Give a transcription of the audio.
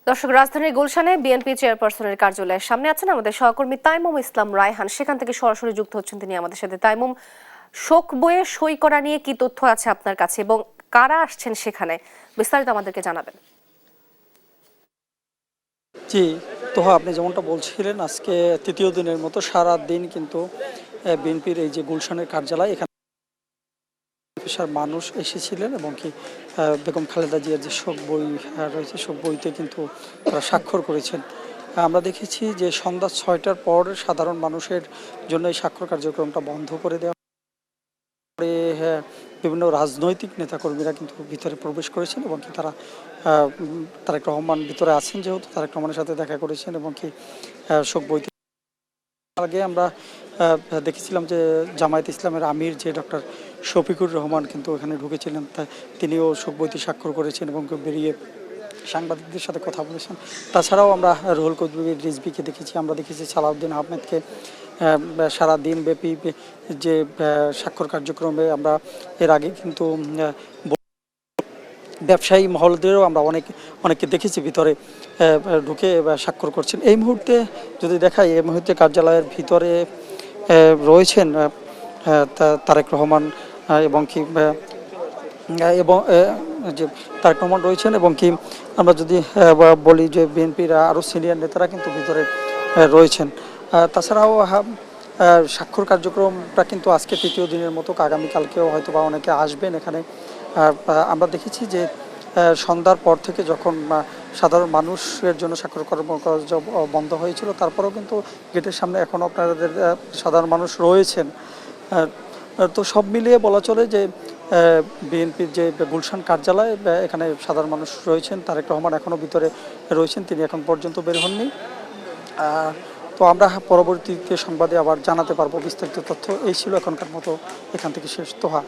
দর্শক, রাজধানীর গুলশানে বিএনপি চেয়ারপারসনের কার্যালয়ের সামনে আছেন আমাদের সহকর্মী তাইমুম ইসলাম রায়হান। সেখান থেকে সরাসরি যুক্ত হচ্ছেন তিনি আমাদের সাথে। তাইমুম, শোক বইয়ে সই করা নিয়ে কি তথ্য আছে আপনার কাছে এবং কারা আসছেন সেখানে, বিস্তারিত আমাদেরকে জানাবেন। জি, তো আপনি যেমনটা বলছিলেন, আজকে তৃতীয় দিনের মতো সারা দিন কিন্তু বিএনপির এই যে গুলশানের কার্যালয়, এখানে পেশার মানুষ এসেছিলেন এবং কি বেগম খালেদা জিয়ার যে শোক বই রয়েছে, শোক বইতে কিন্তু তারা স্বাক্ষর করেছেন। আমরা দেখেছি যে সন্ধ্যা ৬টার পর সাধারণ মানুষের জন্য এই স্বাক্ষর কার্যক্রমটা বন্ধ করে দেওয়া পরে বিভিন্ন রাজনৈতিক নেতাকর্মীরা কিন্তু ভিতরে প্রবেশ করেছেন এবং কি তারা তারেক রহমান ভিতরে আছেন, যেহেতু তারেক রহমানের সাথে দেখা করেছেন এবং কি শোক বইতে আগে আমরা দেখেছিলাম যে জামায়াত ইসলামের আমির যে ডক্টর শফিকুর রহমান কিন্তু এখানে ঢুকেছিলেন, তিনিও শোক বইতে স্বাক্ষর করেছেন এবং বেরিয়ে সাংবাদিকদের সাথে কথা বলেছেন। তাছাড়াও আমরা রুহুল কবির রিজভীকে দেখেছি, আমরা দেখেছি সালাউদ্দিন আহমেদকে সারা দিন ব্যাপী যে স্বাক্ষর কার্যক্রমে আমরা এর আগে কিন্তু ব্যবসায়ী মহলদেরও আমরা অনেককে দেখেছি ভিতরে ঢুকে স্বাক্ষর করছেন। এই মুহূর্তে যদি দেখাই, এই মুহূর্তে কার্যালয়ের ভিতরে রয়েছেন তারেক রহমান এবং কি এবং যে তারেক রহমান রয়েছেন এবং কি আমরা যদি বলি যে বিএনপির আরও সিনিয়র নেতারা কিন্তু ভিতরে রয়েছেন। তাছাড়াও স্বাক্ষর কার্যক্রমটা কিন্তু আজকে তৃতীয় দিনের মতো, আগামীকালকেও হয়তো বা অনেকে আসবেন এখানে। আমরা দেখেছি যে সন্ধ্যার পর থেকে যখন সাধারণ মানুষের জন্য স্বাক্ষর কর্মকাজ বন্ধ হয়েছিল, তারপরেও কিন্তু গেটের সামনে এখনও আপনাদের সাধারণ মানুষ রয়েছেন। তো সব মিলিয়ে বলা চলে যে বিএনপির যে গুলশান কার্যালয়, এখানে সাধারণ মানুষ রয়েছেন। তারেক রহমান এখনও ভিতরে রয়েছেন, তিনি এখন পর্যন্ত বের হননি। তো আমরা পরবর্তীতে সংবাদে আবার জানাতে পারবো বিস্তারিত তথ্য। এই ছিল এখনকার মতো, এখান থেকে শেষ। তোহা।